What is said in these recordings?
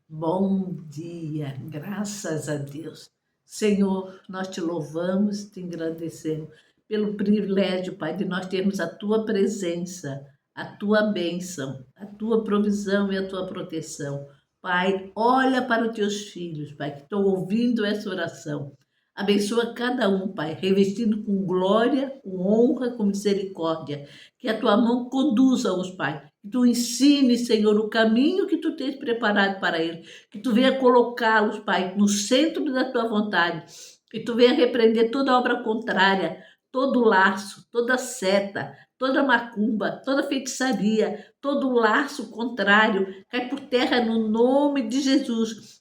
Bom dia, graças a Deus. Senhor, nós te louvamos, te agradecemos pelo privilégio, Pai, de nós termos a tua presença, a tua bênção, a tua provisão e a tua proteção. Pai, olha para os teus filhos, Pai, que estão ouvindo essa oração. Abençoa cada um, Pai, revestido com glória, com honra, com misericórdia. Que a tua mão conduza-os, Pai. Que tu ensine, Senhor, o caminho que tu tens preparado para eles. Que tu venha colocá-los, Pai, no centro da tua vontade. Que tu venha repreender toda obra contrária, todo laço, toda seta, toda macumba, toda feitiçaria, todo laço contrário. Cai por terra no nome de Jesus.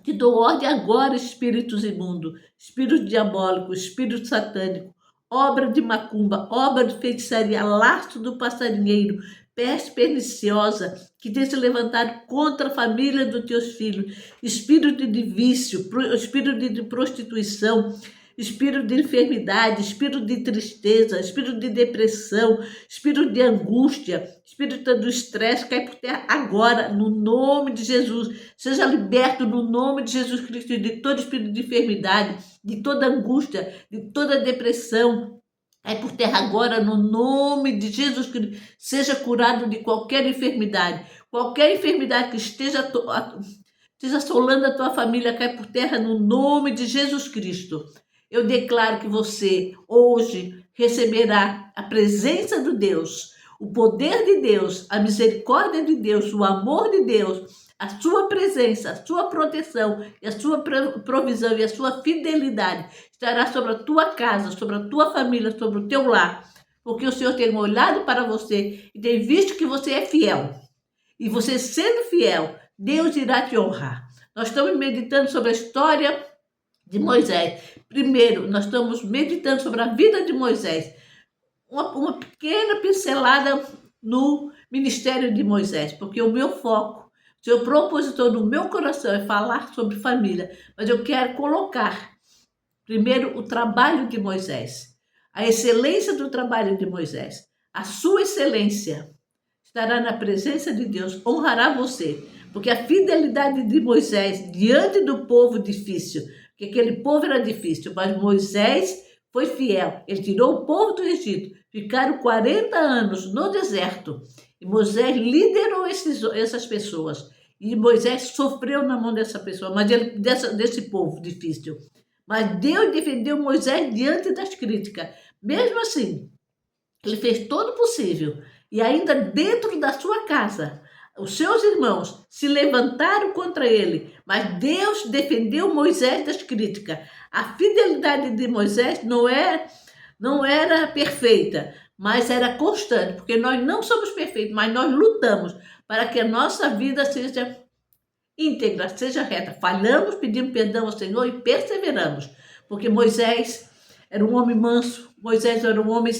Te dou ordem agora, espíritos imundos, espírito diabólico, espírito satânico, obra de macumba, obra de feitiçaria, laço do passarinheiro, peste perniciosa, que tem se levantado contra a família dos teus filhos, espírito de vício, espírito de prostituição, espírito de enfermidade, espírito de tristeza, espírito de depressão, espírito de angústia, espírito do estresse, cai por terra agora, no nome de Jesus. Seja liberto no nome de Jesus Cristo de todo espírito de enfermidade, de toda angústia, de toda depressão. Cai por terra agora, no nome de Jesus Cristo. Seja curado de qualquer enfermidade que esteja assolando a tua família, cai por terra no nome de Jesus Cristo. Eu declaro que você hoje receberá a presença de Deus, o poder de Deus, a misericórdia de Deus, o amor de Deus, a sua presença, a sua proteção, e a sua provisão e a sua fidelidade estará sobre a tua casa, sobre a tua família, sobre o teu lar, porque o Senhor tem olhado para você e tem visto que você é fiel. E você sendo fiel, Deus irá te honrar. Nós estamos meditando sobre a história de Moisés. Primeiro, nós estamos meditando sobre a vida de Moisés. Uma pequena pincelada no ministério de Moisés, porque o meu foco, o seu propositor no meu coração é falar sobre família, mas eu quero colocar primeiro o trabalho de Moisés, a excelência do trabalho de Moisés, a sua excelência estará na presença de Deus, honrará você, porque a fidelidade de Moisés diante do povo difícil, porque aquele povo era difícil, mas Moisés foi fiel, ele tirou o povo do Egito, ficaram 40 anos no deserto, e Moisés liderou essas pessoas, e Moisés sofreu na mão dessa pessoa, mas desse povo difícil. Mas Deus defendeu Moisés diante das críticas. Mesmo assim, ele fez todo o possível. E ainda dentro da sua casa, os seus irmãos se levantaram contra ele. Mas Deus defendeu Moisés das críticas. A fidelidade de Moisés não era perfeita, mas era constante. Porque nós não somos perfeitos, mas nós lutamos para que a nossa vida seja íntegra, seja reta. Falhamos, pedimos perdão ao Senhor e perseveramos. Porque Moisés era um homem manso, Moisés era um homem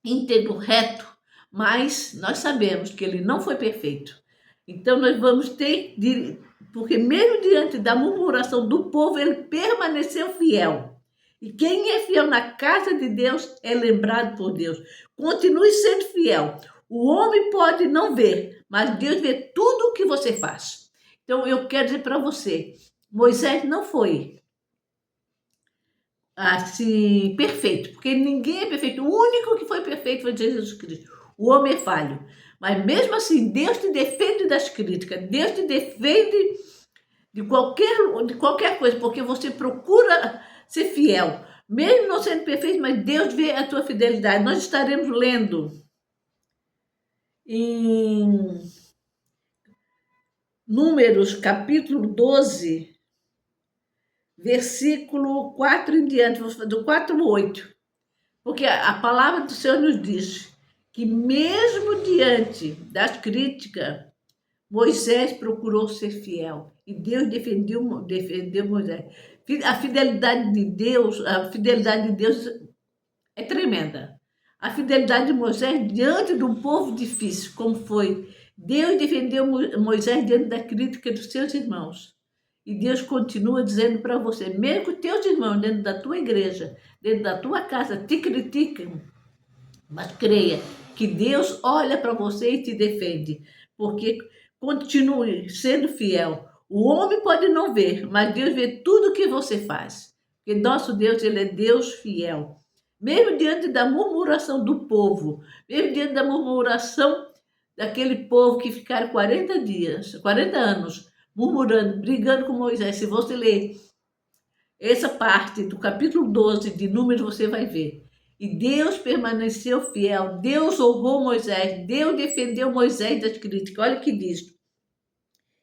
íntegro, reto, mas nós sabemos que ele não foi perfeito. Então nós vamos ter, porque mesmo diante da murmuração do povo, ele permaneceu fiel. E quem é fiel na casa de Deus é lembrado por Deus. Continue sendo fiel. O homem pode não ver, mas Deus vê tudo o que você faz. Então eu quero dizer para você, Moisés não foi assim perfeito, porque ninguém é perfeito. O único que foi perfeito foi Jesus Cristo. O homem é falho, mas mesmo assim Deus te defende das críticas, Deus te defende de qualquer coisa, porque você procura ser fiel, mesmo não sendo perfeito, mas Deus vê a tua fidelidade. Nós estaremos lendo em Números capítulo 12, versículo 4 em diante, do 4 ao 8. Porque a palavra do Senhor nos diz que mesmo diante das críticas, Moisés procurou ser fiel. E Deus defendeu Moisés. A fidelidade de Deus é tremenda. A fidelidade de Moisés diante de um povo difícil, como foi. Deus defendeu Moisés diante da crítica dos seus irmãos. E Deus continua dizendo para você, mesmo que os teus irmãos dentro da tua igreja, dentro da tua casa, te criticam, mas creia que Deus olha para você e te defende. Porque continue sendo fiel. O homem pode não ver, mas Deus vê tudo que você faz. Porque nosso Deus, ele é Deus fiel. Mesmo diante da murmuração do povo, mesmo diante da murmuração daquele povo que ficaram 40 dias, 40 anos, murmurando, brigando com Moisés. Se você ler essa parte do capítulo 12 de Números, você vai ver. E Deus permaneceu fiel, Deus honrou Moisés, Deus defendeu Moisés das críticas. Olha o que diz.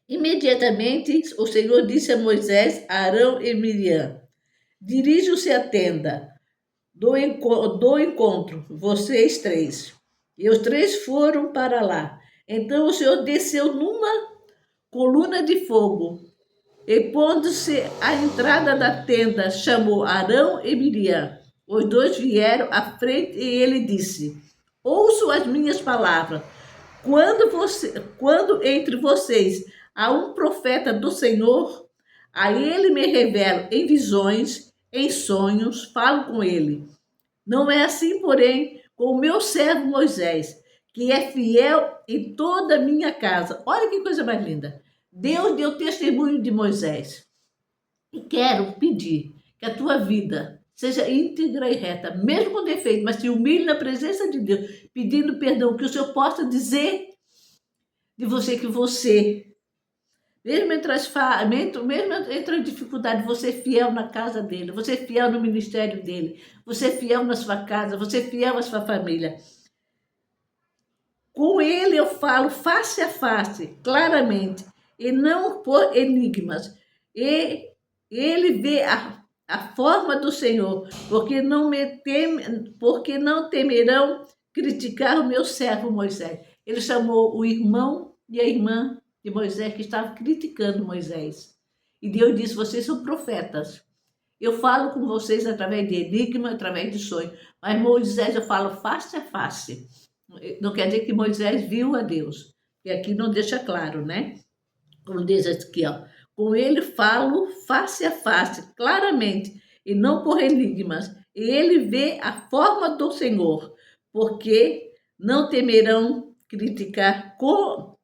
Imediatamente o Senhor disse a Moisés, Arão e Miriam: dirijam-se à tenda do encontro, vocês três. E os três foram para lá. Então o Senhor desceu numa coluna de fogo e, pondo-se à entrada da tenda, chamou Arão e Miriam. Os dois vieram à frente e ele disse: ouçam as minhas palavras. Quando entre vocês há um profeta do Senhor, a ele me revelo em visões, em sonhos, falo com ele. Não é assim, porém, com o meu servo Moisés, que é fiel em toda a minha casa. Olha que coisa mais linda. Deus deu testemunho de Moisés. E quero pedir que a tua vida seja íntegra e reta, mesmo com defeito, mas se humilhe na presença de Deus, pedindo perdão, que o Senhor possa dizer de você que você, mesmo entre as dificuldades, você é fiel na casa dele, você é fiel no ministério dele, você é fiel na sua casa, você é fiel à sua família. Com ele eu falo face a face, claramente, e não por enigmas. E ele vê a forma do Senhor, porque não temerão criticar o meu servo Moisés. Ele chamou o irmão e a irmã de Moisés que estavam criticando Moisés. E Deus disse: vocês são profetas. Eu falo com vocês através de enigma, através de sonho. Mas Moisés eu falo face a face. Não quer dizer que Moisés viu a Deus. E aqui não deixa claro, né? Como diz aqui, ó. Com ele falo face a face, claramente, e não por enigmas. E ele vê a forma do Senhor, porque não temerão criticar,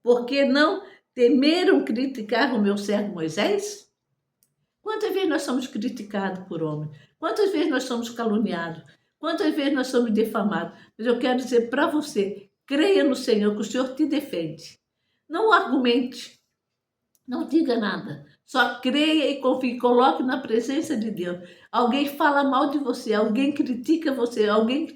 porque não temeram criticar o meu servo Moisés? Quantas vezes nós somos criticados por homens? Quantas vezes nós somos caluniados? Quantas vezes nós somos defamados? Mas eu quero dizer para você, creia no Senhor, que o Senhor te defende. Não argumente, não diga nada. Só creia e confie, coloque na presença de Deus. Alguém fala mal de você, alguém critica você, alguém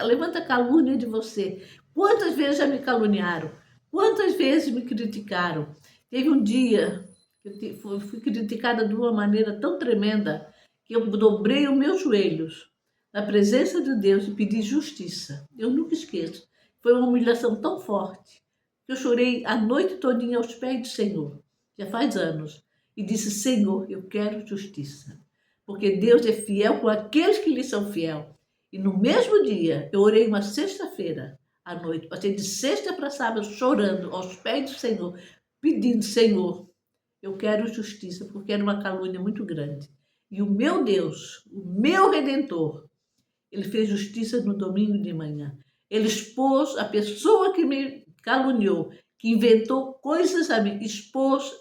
levanta calúnia de você. Quantas vezes já me caluniaram? Quantas vezes me criticaram? Teve um dia que eu fui criticada de uma maneira tão tremenda que eu dobrei os meus joelhos na presença de Deus e pedi justiça. Eu nunca esqueço. Foi uma humilhação tão forte que eu chorei a noite todinha aos pés do Senhor. Já faz anos. E disse: Senhor, eu quero justiça. Porque Deus é fiel com aqueles que lhe são fiel. E no mesmo dia, eu orei uma sexta-feira à noite. Passei de sexta para sábado chorando aos pés do Senhor, pedindo: Senhor, eu quero justiça, porque era uma calúnia muito grande. E o meu Deus, o meu Redentor, ele fez justiça no domingo de manhã. Ele expôs a pessoa que me caluniou, que inventou coisas a mim, expôs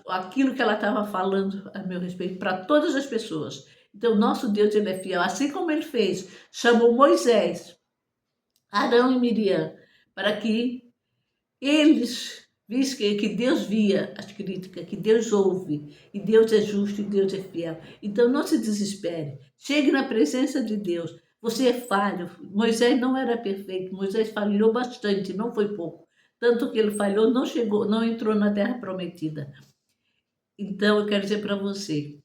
aquilo que ela estava falando a meu respeito para todas as pessoas. Então, nosso Deus, ele é fiel. Assim como ele fez, chamou Moisés, Arão e Miriam, para que eles vissem que Deus via as críticas, que Deus ouve, e Deus é justo e Deus é fiel. Então, não se desespere. Chegue na presença de Deus. Você é falho. Moisés não era perfeito. Moisés falhou bastante, não foi pouco. Tanto que ele falhou, não chegou, não entrou na terra prometida. Então, eu quero dizer para você,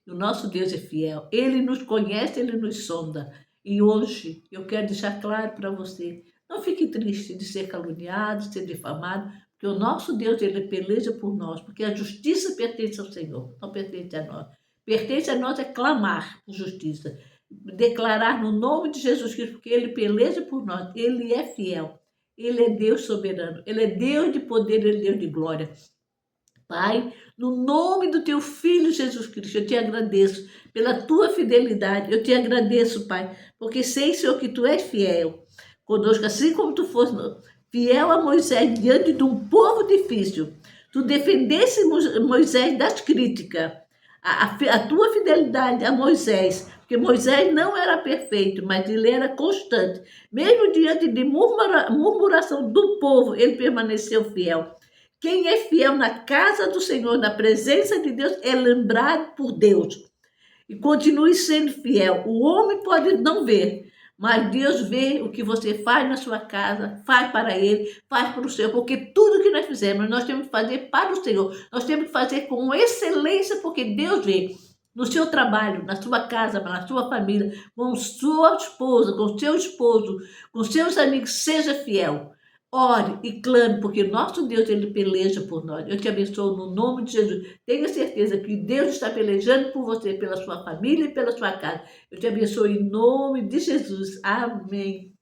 o nosso Deus é fiel. Ele nos conhece, ele nos sonda. E hoje, eu quero deixar claro para você, não fique triste de ser caluniado, de ser difamado, porque o nosso Deus, ele peleja por nós, porque a justiça pertence ao Senhor, não pertence a nós. Pertence a nós é clamar por justiça, declarar no nome de Jesus Cristo, porque ele peleja por nós, ele é fiel, ele é Deus soberano, ele é Deus de poder, ele é Deus de glória. Pai, no nome do teu Filho Jesus Cristo, eu te agradeço pela tua fidelidade, eu te agradeço, Pai, porque sei, Senhor, que tu és fiel conosco, assim como tu foste fiel a Moisés diante de um povo difícil. Tu defendesse Moisés das críticas. A tua fidelidade a Moisés, porque Moisés não era perfeito, mas ele era constante. Mesmo diante de murmuração do povo, ele permaneceu fiel. Quem é fiel na casa do Senhor, na presença de Deus, é lembrado por Deus. E continue sendo fiel. O homem pode não ver, mas Deus vê o que você faz na sua casa, faz para Ele, faz para o Senhor, porque tudo que nós fizemos, nós temos que fazer para o Senhor. Nós temos que fazer com excelência, porque Deus vê no seu trabalho, na sua casa, na sua família, com sua esposa, com seu esposo, com seus amigos, seja fiel. Ore e clame, porque nosso Deus, Ele peleja por nós. Eu te abençoo no nome de Jesus. Tenha certeza que Deus está pelejando por você, pela sua família e pela sua casa. Eu te abençoo em nome de Jesus. Amém.